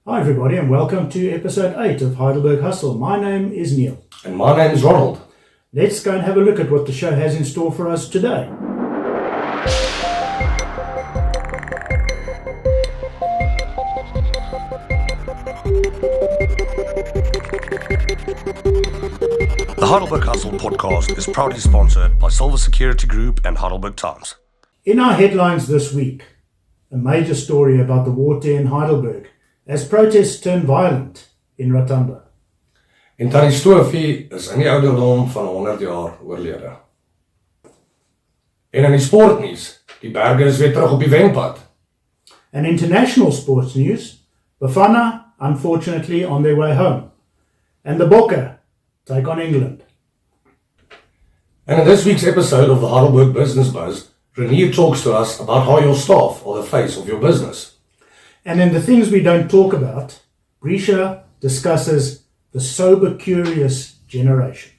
Hi everybody and welcome to episode 8 of Heidelberg Hustle. My name is Neil. And my name's Ronald. Let's go and have a look at what the show has in store for us today. The Heidelberg Hustle podcast is proudly sponsored by Silver Security Group and Heidelberg Times. In our headlines this week, a major story about the water in Heidelberg as protests turn violent in Rotunda. En Tannie Stoofie is in die ouderdom van 100 jaar oorlede. En in die sportnuus, die Berge is weer terug op die wenpad. And international sports news, Bafana unfortunately on their way home. And the Bokke take on England. And in this week's episode of the Heidelberg Business Buzz, Renier talks to us about how your staff are the face of your business. And in the things we don't talk about, Brisha discusses the sober curious generation.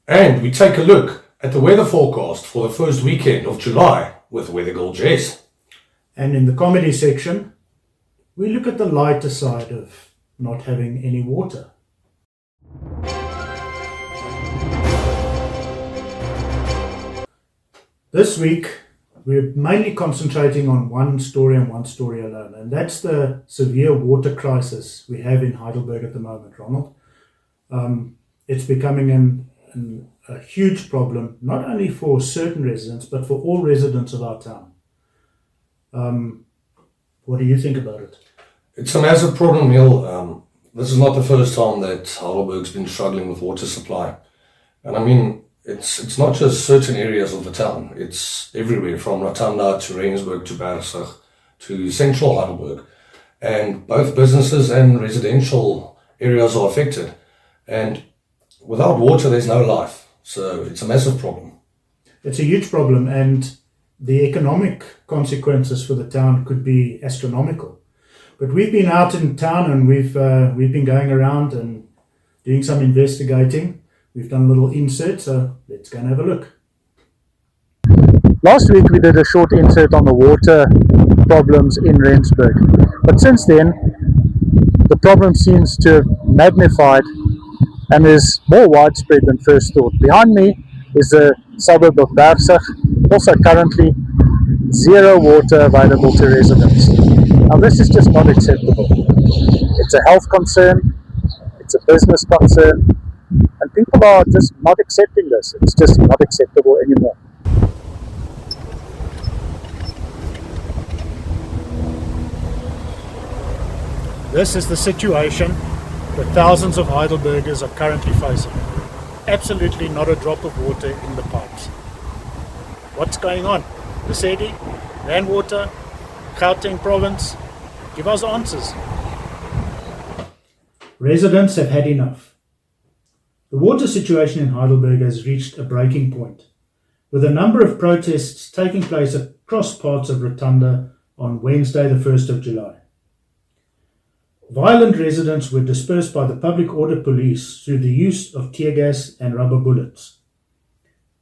And we take a look at the weather forecast for the first weekend of July with Weather Girl Jess. And in the comedy section, we look at the lighter side of not having any water. This week, we're mainly concentrating on one story and one story alone, and that's the severe water crisis we have in Heidelberg at the moment, Ronald. It's becoming a huge problem, not only for certain residents, but for all residents of our town. What do you think about it? It's a massive problem, Neil. This is not the first time that Heidelberg's been struggling with water supply. And I mean, it's not just certain areas of the town. It's everywhere from Rotunda to Rensburg to Bergsig to central Heidelberg. And both businesses and residential areas are affected. And without water, there's no life. So it's a massive problem. It's a huge problem, and the economic consequences for the town could be astronomical. But we've been out in town and we've been going around and doing some investigating. We've done a little insert, so let's go and have a look. Last week we did a short insert on the water problems in Rensburg. But since then, the problem seems to have magnified and is more widespread than first thought. Behind me is the suburb of Bergsig, also currently zero water available to residents. Now this is just not acceptable. It's a health concern, it's a business concern, and people are just not accepting this. It's just not acceptable anymore. This is the situation that thousands of Heidelbergers are currently facing. Absolutely not a drop of water in the pipes. What's going on? Lesedi, Landwater, Gauteng province, give us answers. Residents have had enough. The water situation in Heidelberg has reached a breaking point, with a number of protests taking place across parts of Rotunda on Wednesday the 1st of July. Violent residents were dispersed by the public order police through the use of tear gas and rubber bullets.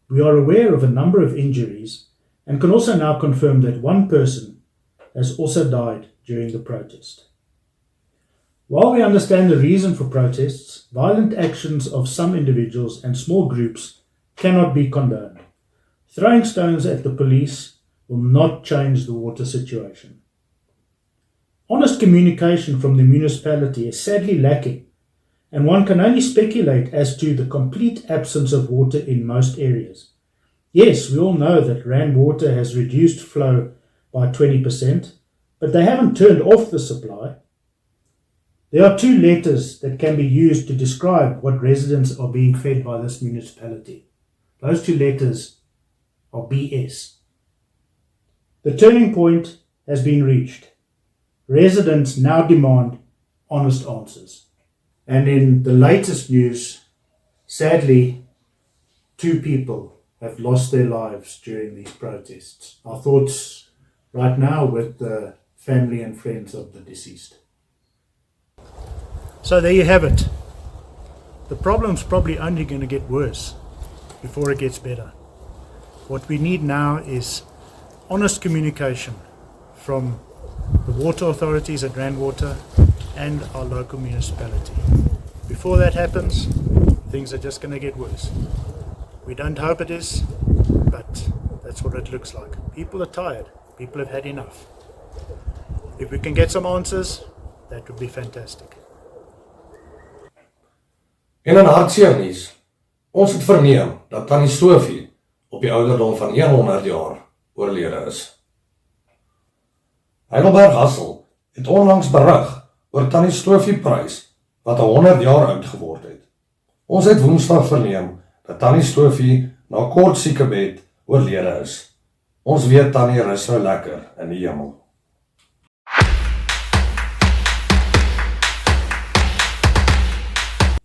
We are aware of a number of injuries and can also now confirm that one person has also died during the protest. While we understand the reason for protests, violent actions of some individuals and small groups cannot be condoned. Throwing stones at the police will not change the water situation. Honest communication from the municipality is sadly lacking, and one can only speculate as to the complete absence of water in most areas. Yes, we all know that Rand Water has reduced flow by 20%, but they haven't turned off the supply. There are two letters that can be used to describe what residents are being fed by this municipality. Those two letters are BS. The turning point has been reached. Residents now demand honest answers. And in the latest news, sadly, 2 people have lost their lives during these protests. Our thoughts right now with the family and friends of the deceased. So there you have it. The problem's probably only going to get worse before it gets better. What we need now is honest communication from the water authorities at Randwater, and our local municipality. Before that happens, things are just going to get worse. We don't hope it is, but that's what it looks like. People are tired. People have had enough. If we can get some answers, that would be fantastic. En in hartseer nuus, ons het verneem dat Tannie Sofie op die ouderdom van 100 jaar oorlede is. Heidelberg Hassel het onlangs berig oor Tannie Sofie Prys wat 100 jaar oud geword het. Ons het Woensdag verneem dat Tannie Sofie na kort siekebed oorlede is. Ons weet Tannie rus nou lekker in die hemel.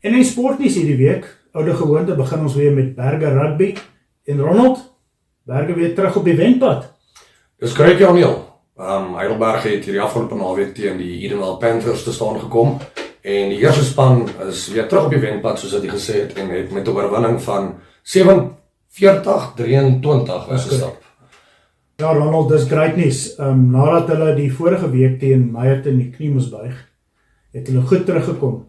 En in sportnuus hierdie week, oude gewoonte, begin ons weer met Berge Rugby. En Ronald, Berge weer terug op die wenpad. Dis korrek, Janiel. Heidelberg het hierdie afgelope naweek teen die Edenvale Panthers te staan gekom. En die eerste span is weer terug op die wenpad, soos wat jy gesê het, en het met 'n oorwinning van 47-23 weggestap. Ja, Ronald, dis great nuus. Nadat hulle die vorige week teen Meyerton die knie moes buig, het hulle goed teruggekom.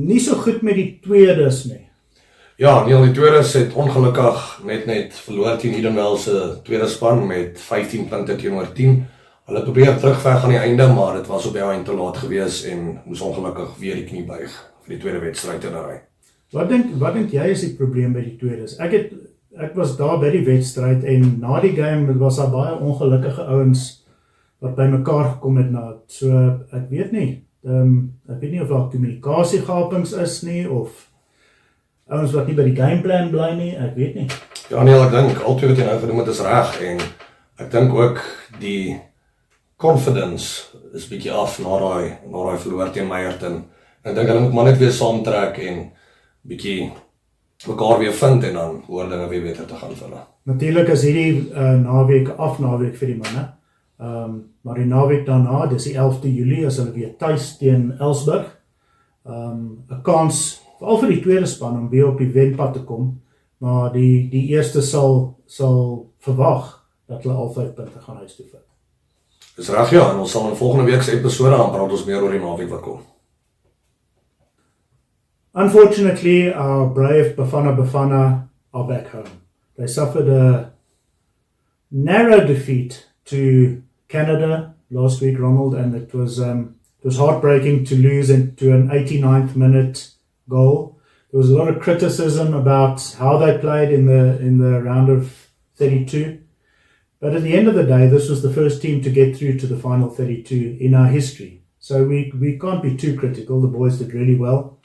Nie so goed met die tweedes nie. Ja, Neil, die tweedes het ongelukkig net verloor teen Edenvale se tweede span met 15 punte teenoor 10. Hulle probeer terugveg aan die einde, maar dit was op die einde te laat gewees en moes ongelukkig weer die knie buig vir die tweede wedstryd in 'n ry. Wat dink jy is die probleem by die tweedes? Ek was daar by die wedstryd en na die game was daar baie ongelukkige ouens wat by mekaar gekom het na. So ek weet nie. Ek weet nie of daar kommunikasiegapings is nie, of ouens wat nie by die gameplan bly nie, ek weet nie. Ja, Neil, ek dink al twee wat jy nou genoem het is reg, en ek dink ook die confidence is bietjie af na daai verloor teen Meyerton. Ek dink hulle moet maar net weer saamtrek en bietjie mekaar weer vind en dan hoor dinge weer beter te gaan vir hulle. Natuurlik is hierdie naweek vir die manne. Maar die naweek daarna, dis die 11de Julie, is hulle weer tuis teen Elsburg. 'n Kans veral vir die tweede span om weer op die wenpad te kom, maar die eerste sal verwag dat hulle al 5 punte gaan huis toe vat. Dis reg, ja, en ons sal in volgende week se episode aan praat ons meer oor die naweek wat kom. Unfortunately, our brave Bafana are back home. They suffered a narrow defeat to Canada last week, Ronald, and it was heartbreaking to lose to an 89th minute goal. There was a lot of criticism about how they played in the round of 32. But at the end of the day, this was the first team to get through to the final 32 in our history. So we can't be too critical. The boys did really well.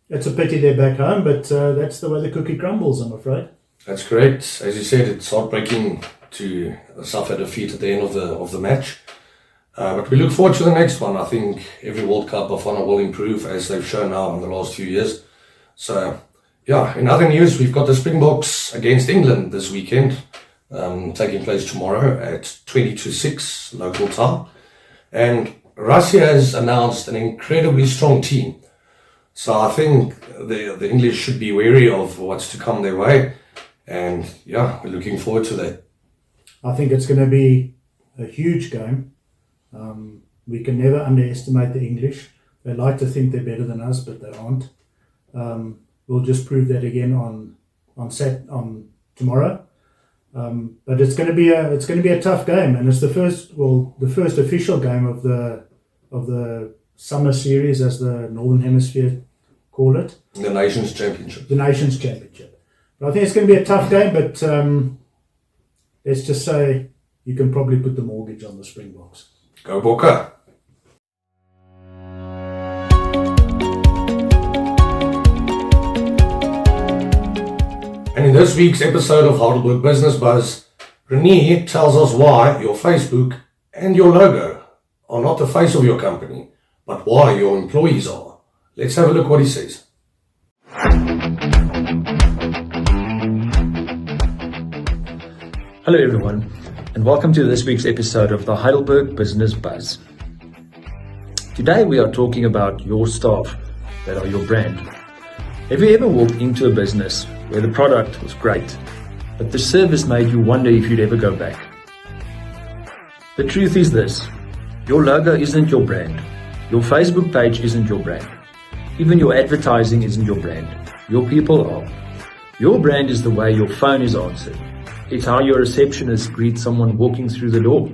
It's a pity they're back home, but that's the way the cookie crumbles, I'm afraid. That's correct. As you said, it's heartbreaking to suffer defeat at the end of the match. But we look forward to the next one. I think every World Cup Bafana will improve, as they've shown now in the last few years. So, yeah, in other news, we've got the Springboks against England this weekend, taking place tomorrow at 20-6 local time. And Russia has announced an incredibly strong team. So I think the English should be wary of what's to come their way. And yeah, we're looking forward to that. I think it's going to be a huge game. We can never underestimate the English. They like to think they're better than us, but they aren't. We'll just prove that again on tomorrow. But it's going to be a tough game, and it's the first official game of the summer series, as the Northern Hemisphere call it. The Nations Championship. The Nations Championship. But I think it's going to be a tough game, but let's just say you can probably put the mortgage on the Springboks. Go Bokke! And in this week's episode of Heidelberg Business Buzz, Renee tells us why your Facebook and your logo are not the face of your company, but why your employees are. Let's have a look what he says. Hello everyone, and welcome to this week's episode of the Heidelberg Business Buzz. Today we are talking about your staff that are your brand. Have you ever walked into a business where the product was great, but the service made you wonder if you'd ever go back? The truth is this, your logo isn't your brand. Your Facebook page isn't your brand. Even your advertising isn't your brand. Your people are. Your brand is the way your phone is answered. It's how your receptionist greets someone walking through the door.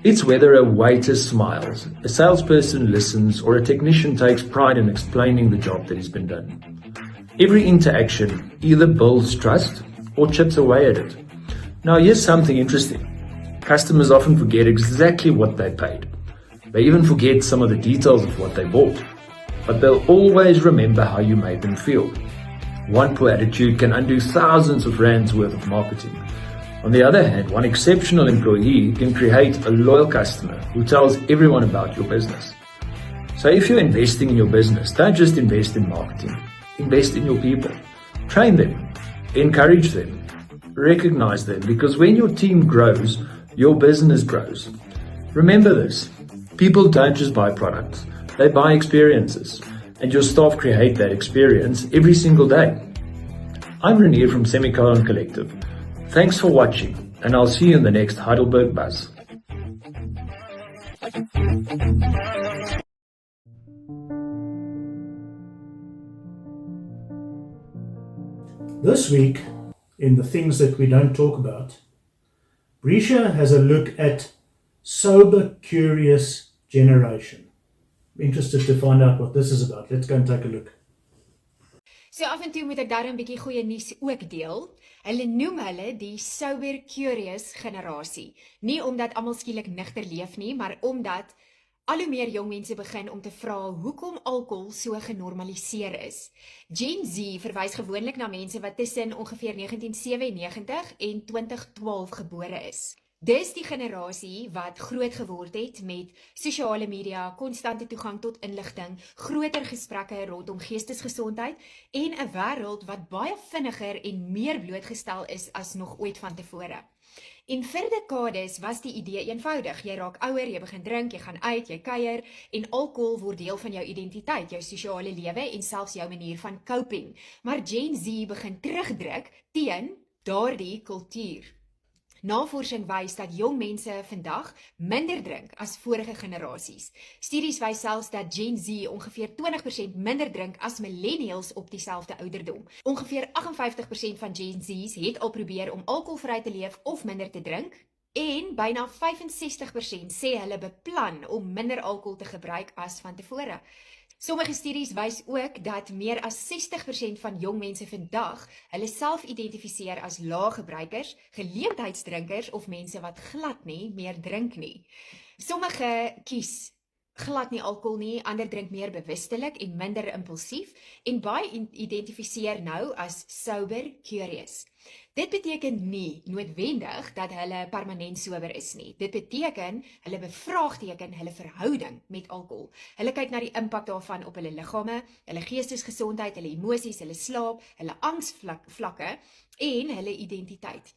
It's whether a waiter smiles, a salesperson listens, or a technician takes pride in explaining the job that has been done. Every interaction either builds trust or chips away at it. Now here's something interesting. Customers often forget exactly what they paid. They even forget some of the details of what they bought. But they'll always remember how you made them feel. One poor attitude can undo thousands of rands worth of marketing. On the other hand, one exceptional employee can create a loyal customer who tells everyone about your business. So if you're investing in your business, don't just invest in marketing. Invest in your people. Train them. Encourage them. Recognize them, because when your team grows, your business grows. Remember this. People don't just buy products. They buy experiences. And your staff create that experience every single day. I'm Renier from Semicolon Collective. Thanks for watching, and I'll see you in the next Heidelberg Buzz. This week, in the things that we don't talk about, Brescia has a look at sober, curious generation. I'm interested to find out what this is about. Let's go and take a look. So af en toe moet ek daar 'n bietjie goeie nuus ook deel. Hulle noem hulle die sober curious generasie. Nie omdat almal skielik nigter leef nie, maar omdat al hoe meer jong mense begin om te vra hoekom alkohol so genormaliseer is. Gen Z verwys gewoonlik na mense wat tussen ongeveer 1997 en 2012 gebore is. Dis die generasie wat groot geword het met sosiale media, konstante toegang tot inligting, groter gesprekke rondom geestesgesondheid en 'n wêreld wat baie vinniger en meer blootgestel is as nog ooit vantevore. En vir dekades was die idee eenvoudig. Jy raak ouer, jy begin drink, jy gaan uit, jy kuier en alkohol word deel van jou identiteit, jou sosiale lewe en selfs jou manier van coping. Maar Gen Z begin terugdruk teen daardie kultuur. Navorsing wys dat jong mense vandag minder drink as vorige generasies. Studies wys selfs dat Gen Z ongeveer 20% minder drink as millennials op dieselfde ouderdom. Ongeveer 58% van Gen Z's het al probeer om alkoholvry te leef of minder te drink. En byna 65% sê hulle beplan om minder alkohol te gebruik as vantevore. Sommige studies wys ook dat meer as 60% van jong mense vandag hulle self identifiseer as laaggebruikers, geleentheidsdrinkers of mense wat glad nie meer drink nie. Sommige kies glad nie alkohol nie, ander drink meer bewustelik en minder impulsief en baie identifiseer nou as sober curious. Dit beteken nie noodwendig dat hulle permanent sober is nie. Dit beteken hulle bevraagteken hulle verhouding met alkohol. Hulle kyk na die impak daarvan op hulle liggame, hulle geestesgesondheid, hulle emosies, hulle slaap, hulle angsvlakke en hulle identiteit.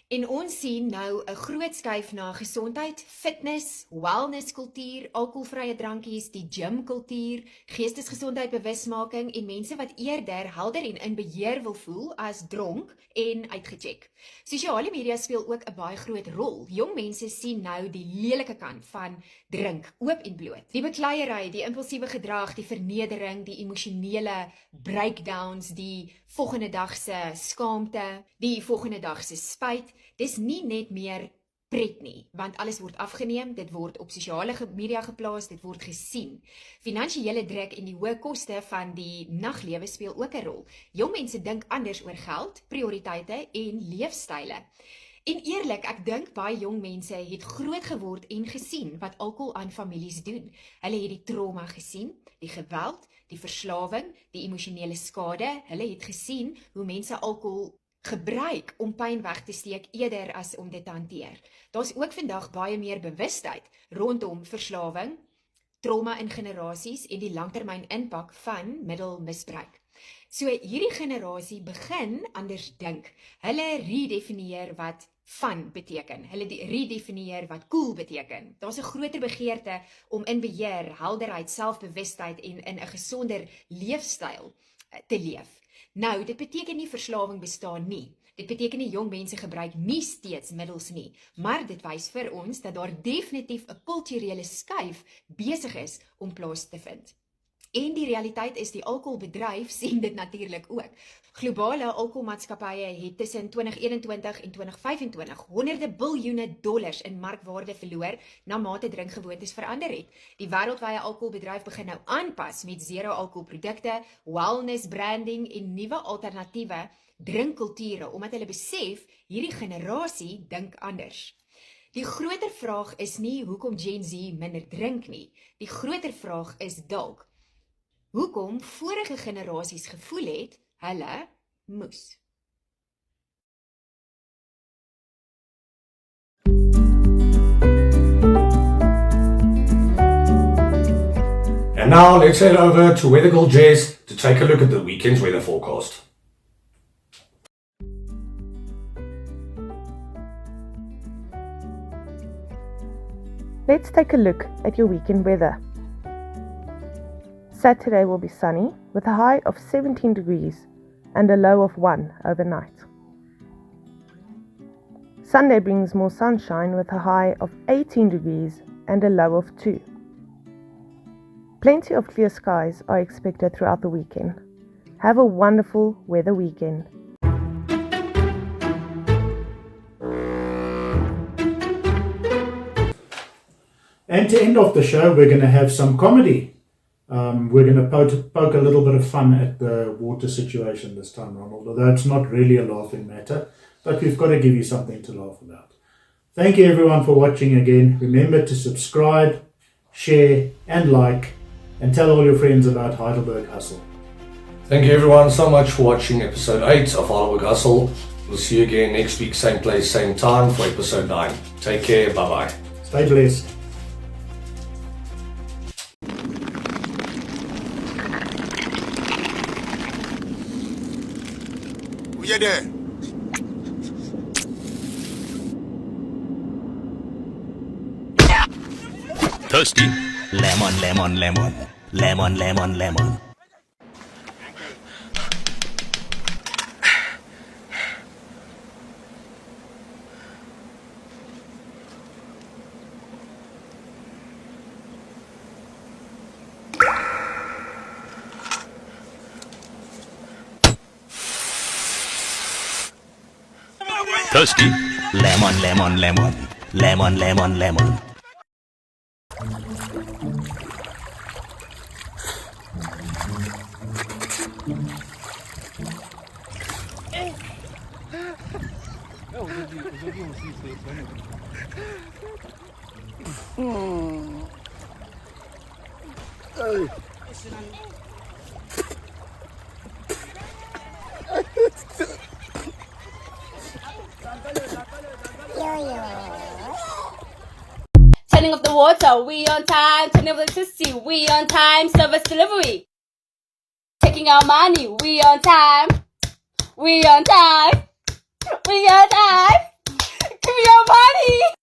En ons sien nou 'n groot skuif na gesondheid, fitness, wellness kultuur, alkoholvrye drankies, die gym kultuur, geestesgesondheid bewusmaking en mense wat eerder helder en in beheer wil voel as dronk en uitgecheck. Sosiale media speel ook 'n baie groot rol. Jong mense sien nou die lelike kant van drink oop en bloot. Die bekleierery, die impulsiewe gedrag, die vernedering, die emosionele breakdowns, die volgende dag se skaamte, die volgende dag se spyt. Dis nie net meer pret nie, want alles word afgeneem, dit word op sosiale media geplaas, dit word gesien. Finansiële druk en die hoë koste van die naglewe speel ook 'n rol. Jong mense dink anders oor geld, prioriteite en leefstyle. En eerlik, ek dink baie jong mense het groot geword en gesien wat alkohol aan families doen. Hulle het die trauma gesien, die geweld, die verslawing, die emosionele skade. Hulle het gesien hoe mense alkohol gebruik om pyn weg te steek eerder as om dit te hanteer. Daar's ook vandag baie meer bewustheid rondom verslawing, trauma in generasies en die langtermyn impak van middelmisbruik. So hierdie generasie begin anders dink. Hulle redefinieer wat fun beteken. Hulle redefinieer wat cool beteken. Daar's 'n groter begeerte om in beheer, helderheid, selfbewustheid en in 'n gesonder leefstyl te leef. Nou, dit beteken nie verslawing bestaan nie. Dit beteken nie jong mense gebruik nie steeds middels nie, maar dit wys vir ons dat daar definitief 'n kulturele skuif besig is om plaas te vind. En die realiteit is die alkoholbedryf sien dit natuurlik ook. Globale alkoholmaatskappye het tussen 2021 en 2025 honderde biljoene dollars in markwaarde verloor na mate drinkgewoontes verander het. Die wêreldwye alkoholbedryf begin nou aanpas met zero alkoholprodukte, wellness branding en nuwe alternatiewe drinkkulture omdat hulle besef hierdie generasie dink anders. Die groter vraag is nie hoekom Gen Z minder drink nie. Die groter vraag is dalk hoekom vorige generasies gevoel het, hulle moes. And now let's head over to Weather Girl Jess to take a look at the weekend's weather forecast. Let's take a look at your weekend weather. Saturday will be sunny with a high of 17 degrees and a low of 1 overnight. Sunday brings more sunshine with a high of 18 degrees and a low of 2. Plenty of clear skies are expected throughout the weekend. Have a wonderful weather weekend. And to end off the show, we're going to have some comedy. We're going to poke a little bit of fun at the water situation this time, Ronald, although it's not really a laughing matter, but we've got to give you something to laugh about. Thank you everyone for watching again. Remember to subscribe, share and like, and tell all your friends about Heidelberg Hustle. Thank you everyone so much for watching episode 8 of Heidelberg Hustle. We'll see you again next week, same place, same time for episode 9. Take care, bye bye. Stay blessed. Who you there? Thirsty? Lemon, lemon, lemon. Lemon, lemon, lemon. Thirsty? Lemon, lemon, lemon. Lemon, lemon, lemon. Turning off the water, we on time. Turning off the electricity, we on time. Service delivery. Taking our money, we on time. We on time. We on time. Give me your money.